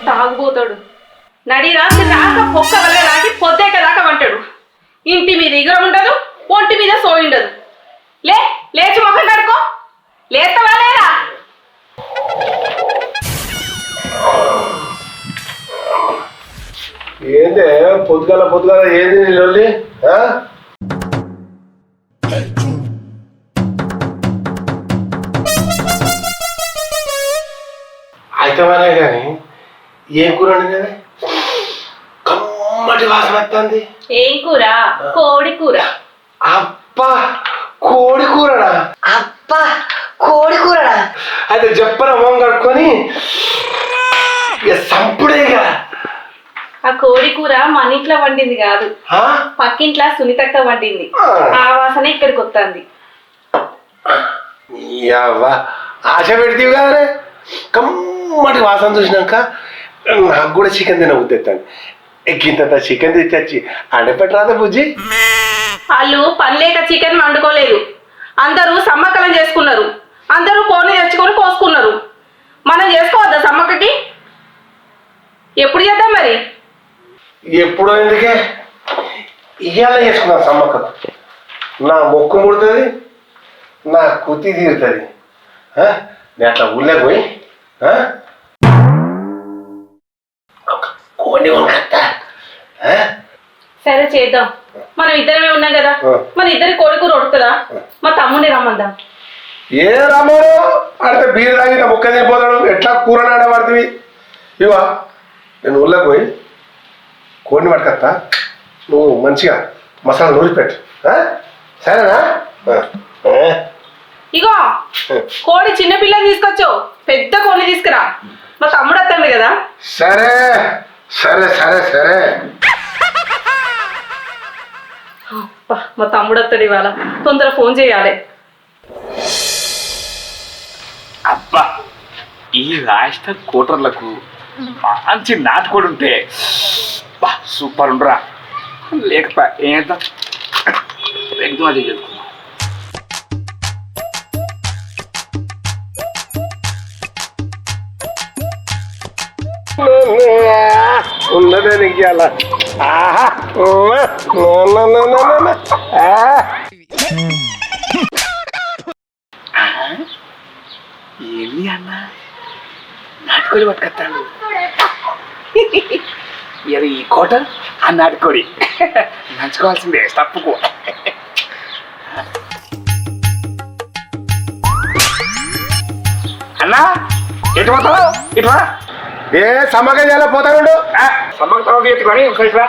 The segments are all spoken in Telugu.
తాగుపోతాడు. నడి రాత్రి రాక పొక్క వల్ల రాకి పొద్దేక దాకా వంటాడు. ఇంటి మీద ఇగురం ఉండదు, ఒంటి మీద సోయి ఉండదు. లేచి మొక్కలు కడుకో. లేస్తావా లేరా? ఏందే పొద్దుగాల ఏంది నీళ్ళి? అయితేనే కానీ ఏం కూర వండింది? కమ్మటి వాసన వస్తుంది. ఏం కూర? కోడి కూర. అబ్బా కోడి కూరనా? అబ్బా కోడి కూరనా? అయితే చెప్పన మొహం కట్టుకొని సంపుడేగా. ఆ కోడి కూర మన ఇంట్లో వండింది కాదు, పక్కింట్లో సునీతక్క వండింది. ఆ వాసన ఇక్కడికి వస్తుంది. ఆశ పెడితేవి కదనే. కమ్మటి వాసన చూసినాక నాకు కూడా చికెన్ తిన ఉద్దేస్తాను. ఎక్కింత చికెన్ తెచ్చి ఆడపెట్టరాదా బుజ్జి? వాళ్ళు పని లేక చికెన్ వండుకోలేదు. అందరూ సమ్మక్కలం చేసుకున్నారు. అందరూ కోడిని తెచ్చుకొని కోసుకున్నారు. మనం చేసుకోవద్దా సమ్మక్కకి? ఎప్పుడు చేద్దాం మరి? ఎప్పుడో ఎందుకే ఇవాళ చేసుకున్నాను సమ్మక్క. నా మొక్కు ముడుతుంది, నా కుతి తీరుతుంది. నేను అట్లా ఊళ్ళో పోయి కోడిని కొనుక్కొస్తా. సరే చేద్దాం. మనం ఇద్దరమే ఉన్నాం కదా, మన ఇద్దరి కోడి కూర ఉడుతుందా? మా తమ్ముడిని రమ్మందాం. ఏ రమ్మను అంటే బీరు తాగి నా ముక్క తినిపోతాడు. ఎట్లా కూర నాడబడుతుంది. ఇవా నేను ఊళ్ళోకి పోయి కోడిని పట్టుకొస్తా. నువ్వు మంచిగా మసాలా నూరి పెట్టు. సరేనా? ఇగో కోడి చిన్న పిల్లని తీసుకొచ్చు, పెద్ద కోడిని తీసుకురా. మా తమ్ముడు వస్తాడు కదా. సరే సరే సరే సరే. మా తమ్ముడు వస్తాడు ఇవాళ. తొందర ఫోన్ చేయాలి. అబ్బా ఈ రాష్ట్ర కోటర్లకు మంచి నాటుకోడు ఉంటే సూపర్ ఉండరా. లేకపోతే ఏంటో ఎగ్జామ్ చేసుకున్నా. ఉన్నదే నీకు అలా. ఏమి అన్నా నాటుకోడి పట్టుకొస్తాడు. ఇక ఈ కోట ఆ నాటుకోడి నంచుకోవాల్సిందే తప్పుకో. అన్నా ఎటు పోతావు? ఇట్లా ఏ సమ్మక్క చేయాల పోతాడు. సమ్మక్క తర్వాత ఎత్తుకొని ఒకసారి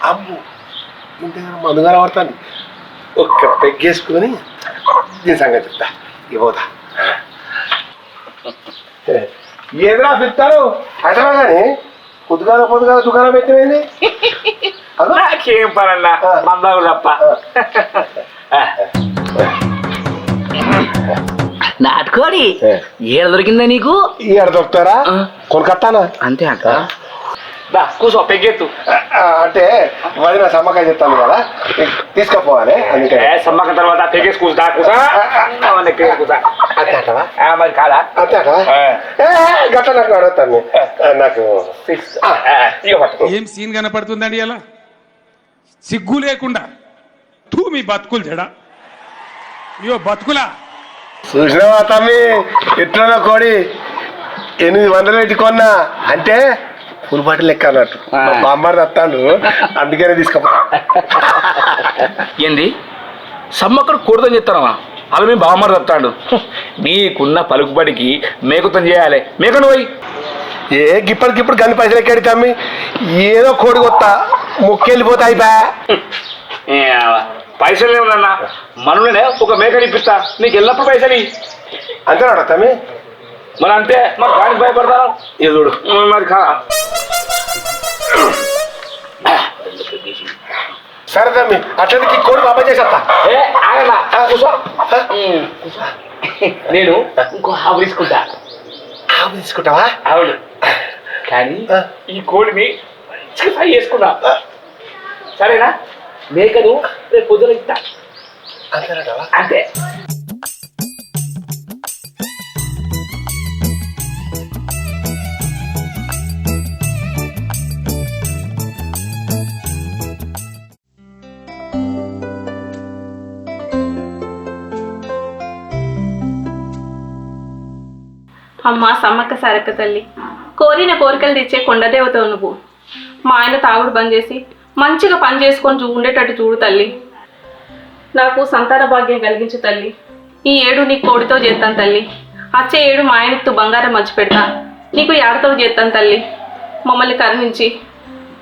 అమ్ము ఇంతగా మందుగా పడుతుంది. ఒక్క పెగ్గేసుకొని దీని సంగతి చెప్తా. ఇవ్వతా ఏదిరా పిస్తారు అటవా కానీ పొద్దుగా దుకాణం పెట్టిపోయింది. నాకేం పనన్నా మందాలు తప్ప. నాటుకోడి ఏడ దొరికిందా నీకు? ఏడ దొరుకుతారా? కొనుకొస్తానా? అంతే అంట. కూర్చో పెగ్గెత్తు. అంటే వదిన సమ్మకాయ చెప్తాను కదా, తీసుకుపోవాలి. అందుకే సమ్మకం తర్వాత పెగ్గేసి కూర్చా కూర్చా అంతే అంటవా? మరి కాదా? అంతే అంటవా? గట్ల నాకు అడుగుతాను. నాకు ఏం సీన్ కనపడుతుందండి అలా సిగ్గు లేకుండా. తూ మీ బతుకులు జడ ఇయో బతుకులా. చూసినావా తమ్మి ఎట్లా కోడి 800 పెట్టి కొన్నా అంటే ఫుల్ బాటిల్ లెక్క అన్నట్టు. బామ్మారు తత్తాడు, అందుకనే తీసుకుపోతా. ఏంది సమ్మక్కడు కూడదని చెప్తానమ్మా? అలా మేము బామ్మారు తత్తాడు. నీకున్న పలుకుబడికి మేకుతం చేయాలి. మేకను పోయి గిప్పటికిప్పుడు గన్ని పైసలు ఎక్కడి తమ్మి. ఏదో కోడి కొత్త మొక్కెళ్ళిపోతా అయిపోయా. పైసలు లేవునన్నా మనలోనే ఒక మేకని ఇప్పిస్తా. నీకు ఎల్లప్పుడు పైసలు అంతేనా తమ్మి? మరి అంతే. మరి గాడికి భయపడతాను. ఇది చూడు మరి సరే తమ్మి అట్లకి కోడి బాబా చేసేస్తా. నేను ఇంకో ఆవు తీసుకుంటా. ఆవు తీసుకుంటావా? అవును, కానీ ఈ కోడిని మంచిగా ఫ్రై చేసుకున్నా. సరేనా? మేకను రేపు పొద్దున ఇస్తా. అంతేనంటావా? అంతే. అమ్మ సమ్మక్క సారక్క తల్లి, కోరిన కోరికలు తెచ్చే కొండదేవతవు నువ్వు. మా ఆయన తాగుడు బంద్ చేసి మంచిగా పని చేసుకొని ఉండేటట్టు చూడు తల్లి. నాకు సంతాన భాగ్యం కలిగించు తల్లి. ఈ ఏడు నీ కోడితో చేస్తాను తల్లి. వచ్చే ఏడు మా ఆయనతో బంగారం మంచి పెడతా. నీకు ఏడతో చేస్తాను తల్లి. మమ్మల్ని కరుణించి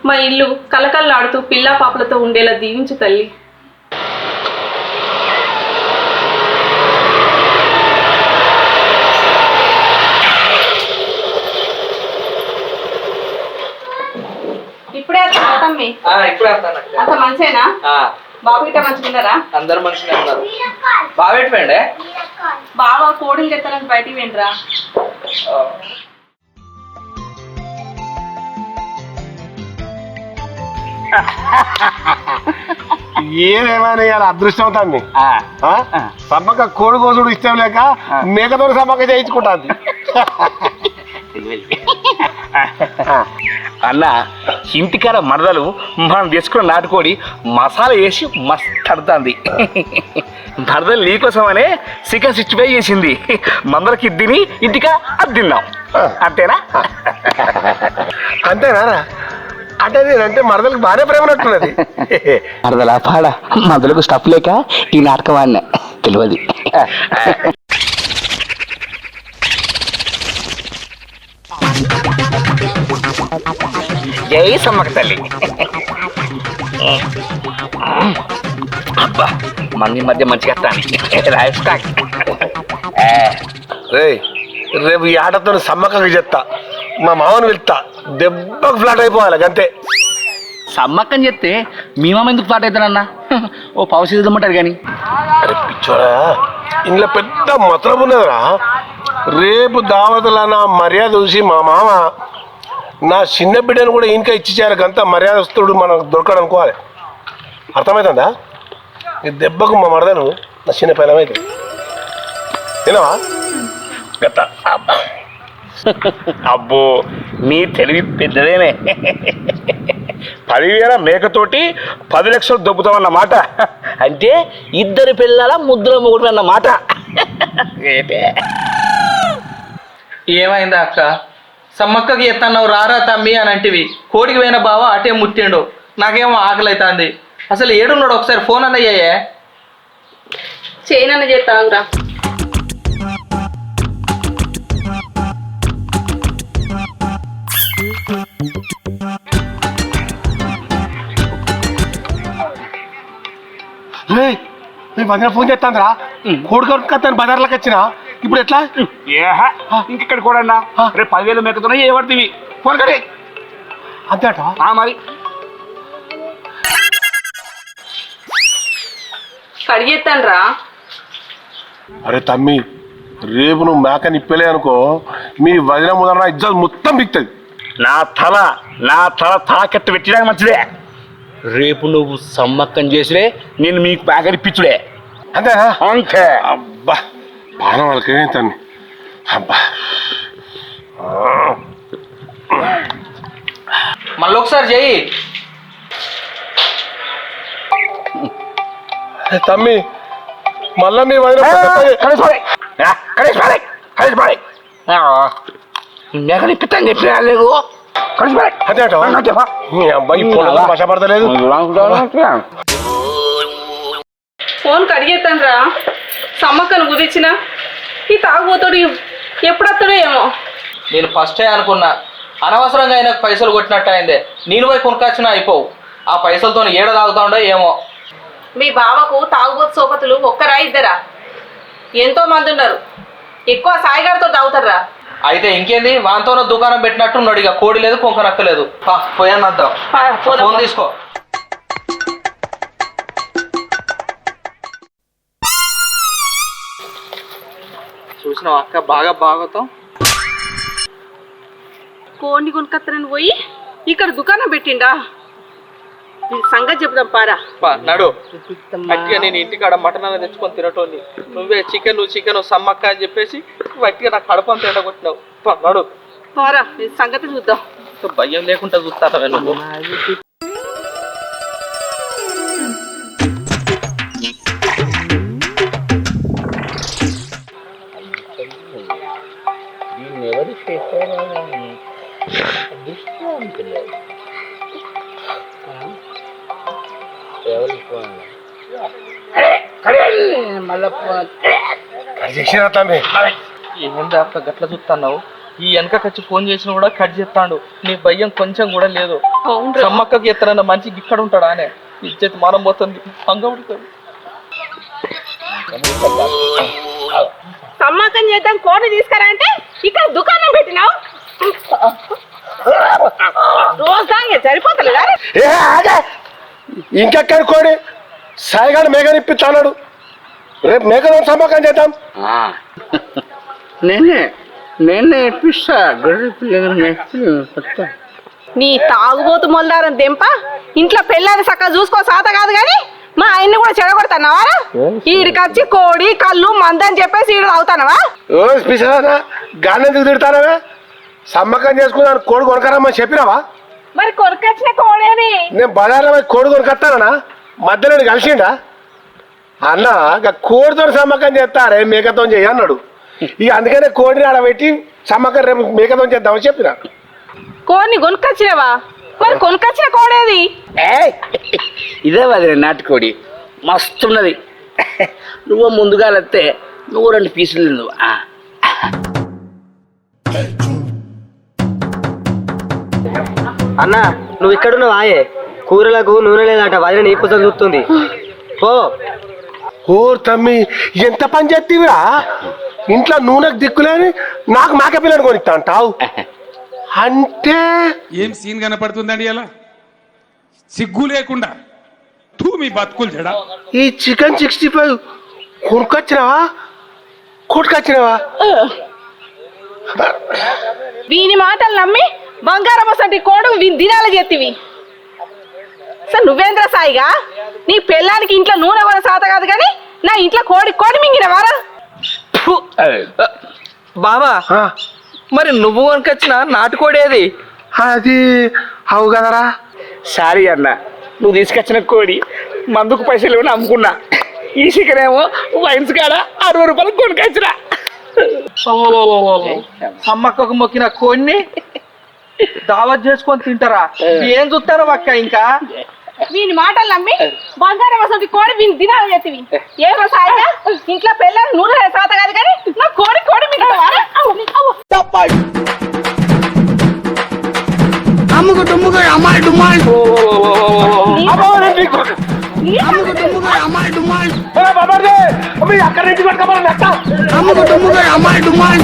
మా ఇల్లు కలకల్లాడుతూ పిల్లా పాపలతో ఉండేలా దీవించు తల్లి. ఇప్పుడే తమ్మి ఇప్పుడే అంత మంచేనా? బాబు గిట్ట మంచిగున్నారా? అందరు మనుషులు ఉన్నారు. బాగా పెట్టిపోయండి. బాబా కోడిలు తెస్తానని బయటికి వెంటరా. ఏదేమైనా ఇవాళ అదృష్టం అవుతుంది. సమ్మక్క కోడి కోసుడు ఇష్టం లేక మేకతో సమ్మక్క చేయించుకుంటాంది. అన్న ఇంటికాడ మరదలు మనం తీసుకున్న నాటుకోడి మసాలా వేసి మస్తు అడుతుంది. మరదలు నీకోసమనే చికెన్ 65 చేసింది. మందరికి తిని ఇంటికా అది తిన్నాం. అంతేనా? అంతేనా? అంటే నేనంటే మరదలకు బాగానే ప్రేమ నట్టున్నది. మరదలా పాడ మరదలకు స్టఫ్ లేక ఈ నాటకం ఆడినా తెలియదు. జై సమ్మక్క తల్లి. అబ్బా మంది మధ్య మంచిగా రేపు ఈ ఆటతో సమ్మక్కకి చెప్తా, మా మామను వెళ్తా, దెబ్బకు ఫ్లాట్ అయిపోవాలి అంతే. సమ్మక్కని చెప్తే మీ మామ ఎందుకు ఫ్లాట్ అవుతానన్నా? ఓ పవర్ చేద్దామంటారు కానీ. అరే పిచ్చోడా, ఇంట్లో పెద్ద మతలబు ఉన్నదిరా. రేపు దావతల నా మర్యాద చూసి మా మామ నా చిన్న బిడ్డను కూడా ఇంకా ఇచ్చేయాలి. అంత మర్యాదస్తుడు మనకు దొరకడం అనుకోవాలి. అర్థమవుతుందా? ఈ దెబ్బకు మా మరదను నా చిన్న పిల్లమైతే వినవా? గత అబ్బో నీ తెలివి పెద్దదేనే. 10,000 మేకతోటి 10 లక్షలు దొబ్బుతామన్నమాట. అంటే 2 పిల్లల ముద్దుల మొగుడు అన్నమాట. ఏమైందా అక్క? సమ్మక్కకి ఎత్తన్నావు రారా తమ్మి అని అంటివి. కోడికి పోయిన బావ అటే ముట్టిండు. నాకేమో ఆకలి అవుతుంది. అసలు ఏడున్నాడు? ఒకసారి ఫోన్ అన్నయ్యాయే. చేయనన్న చేస్తావురా. ఫోన్ చేస్తాను రా. కోడి కొనుక్కొస్తాను బజార్లోకి వచ్చిన. ఇప్పుడు ఎట్లా? ఇంకెక్కడ కూడా రేపు 10,000 మేకతున్నాయి ఏ పడుతుంది ఫోన్ కడే అంతేట మరి. కడిగేస్తాను రా. అరే తమ్మి, రేపు నువ్వు మేక నిప్పలే అనుకో, మీ వదిన ముదర ఇజ్జత్ మొత్తం బిక్తుంది. నా తల తాకెత్త పెట్టడానికి మంచిదే. రేపు నువ్వు సమ్మక్కం చేసిరే నేను మీకు పాకరిప్పించుడే. అంతేనా? అంతే. అబ్బా బాగా వాళ్ళకి తమ్మి. అబ్బా మళ్ళీ ఒకసారి చెయ్యి. తమ్మి మళ్ళా మీ వదిన మేకనిప్పిస్తాను చెప్పిన లేదు. అంతేట మీ అబ్బాయి భాషపడతలేదు. ఫోన్ కడిగేస్తాను రా. సమ్మక్కను కుదిర్చిన ఈ తాగుబోతాడు ఎప్పుడొస్తాడో ఏమో. నేను ఫస్టే అనుకున్నా అనవసరంగా ఆయనకు పైసలు కొట్టినట్టు అయిందే. నేను పోయి కొనుక్కొచ్చినా అయిపోవు. ఆ పైసలతో ఏడ తాగుతాడో ఏమో. మీ బావకు తాగుబోతు సోపతులు ఒక్కరా ఇద్దరా? ఎంతో మంది ఉన్నారు. ఎక్కువ సాయిగారితో తాగుతారా? అయితే ఇంకేంది, వాంతోనో దుకాణం పెట్టినట్టున్నాడు. ఇక కోడి లేదు కొంకనక్కలేదు. పోయానందాం. ఫోన్ తీసుకో. చూసినావు అక్క, బాగా బాగోతాం. కోడిని కొనుక్కొస్తానని పోయి ఇక్కడ దుకాణం పెట్టిండా? సంగతి చెప్దాం పారా. నడు గట్టిగా. నేను ఇంటికాడ మటన్ అనేది తెచ్చుకొని తినటోని, నువ్వే చికెన్ సమ్మక్క అని చెప్పేసి గట్టిగా నాకు కడపని తినగొట్టినావు. నడు పారా, సంగతి చూద్దాం. భయం లేకుండా చూస్తావే నువ్వు. చేసినా తమ్మి ఏంది అక్క గట్ల చూస్తున్నావు? ఈ వెనక వచ్చి ఫోన్ చేసినా కూడా కట్ చేస్తాడు. నీ భయం కొంచెం కూడా లేదు. సమ్మక్కకి ఎత్తనన్న మంచి ఇక్కడ ఉంటాడా అనే ఇచ్చేది మనం పోతుంది, పంగ ఉడుతుంది. సమ్మకం చేద్దాం కోడి తీసుకురా అంటే ఇక్కడ దుకాణం పెట్టినావు. రోజు దానికి సరిపోతలేదా? ఏ ఆగే ఇంకెక్కడ కోడి సాయిగాడు మేఘని ఇప్పిస్తాడు. రేపు మేఘను సమ్మకం చేద్దాం. నేనే ఇప్పిస్తా గొర్రె పిల్ల నీ తాగుబోతు మొలదారం దెంప ఇంట్లో పెళ్ళాన్ని చక్కగా చూసుకో సాత కాదు కానీ మా ఆయన్ని కూడా చెడగొడతాన్నావా? ఈడికి వచ్చి కోడి కళ్ళు మందని చెప్పేసి ఈడు తాగుతానవా? ఓ స్పెషల్ గానెందుకు తిడతానవే? సమ్మకం చేసుకున్నాను కోడి కొనకరమ్మని చెప్పినావా? మరి కొనుకొచ్చిన కోడేది నేను బజార్లో పోయి కోడి కొనుకొస్తానా? మధ్యలో కలిసిండా అన్న? కోడితో సమ్మకం చేస్తారే మేకతో చెయ్యి అన్నాడు. ఇక అందుకనే కోడిని ఆడబెట్టి సమ్మకం రేపు మేకతో చేద్దామని చెప్పిన. కోడిని కొనుకొచ్చినవా? మరి కొనుకొచ్చిన కోడేది? ఇదే వదిలే నాటుకోడి మస్తున్నది. నువ్వు ముందుగా వెళ్తే నువ్వు 2 పీసులు నువ్వు. అన్న నువ్వు ఇక్కడున్నావు ఆయే కూరలకు నూనె లేదట వదిన నీ పుస్తకం చూస్తుంది ఓ ఓ తమ్మి ఎంత పని చేస్తీవిరా? ఇంట్లో నూనెకు దిక్కులేని నాకు మేక పిల్లని కొనిస్తా అంటావు అంటే ఏం సీన్ కనపడుతుందండి ఇలా? సిగ్గు లేకుండా మీ బతుకులు జడ. ఈ చికెన్ 65 కొనుకొచ్చినావా కొట్టుకొచ్చినావా? వీని మాటలు నమ్మి బంగారం వసంటి కోడు దినాలు చేతివి. సార్ నువ్వేంద్ర సాయిగా నీ పెళ్ళానికి ఇంట్లో నూనె కూడా సాత కాదు కానీ నా ఇంట్లో కోడి మింగినవారా? బాబా మరి నువ్వు కొనుకొచ్చిన నాటుకోడేది? అది అవు కదరా. సారీ అన్న, నువ్వు తీసుకొచ్చిన కోడి మందుకు పైసలు ఇవ్వని అమ్ముకున్నా. ఈ చికెన్ ఏమో వైన్స్ కాడ 60 రూపాయలు కొనుకొచ్చినా. సమ్మక్కకు మొక్కిన కోడిని దావత్ చేసుకొని తింటారా? ఏం చూస్తారో అక్క ఇంకా? వీని మాటలు నమ్మి బంగారం వసంటి కోడి వీని దినాలు చేతివి. ఏమో సాయిగా ఇంట్లో పెళ్ళానికి నూనె సాత కాదు కానీ నా కోడి మింగినవారా? అమ్ముకు డుమ్ముకు అమ్మాయి డుమ్మాయి అక్కడ నుంచి పట్టుకోవాలి అమ్ముకు డుమ్ముకు అమ్మాయి డుమ్మాయి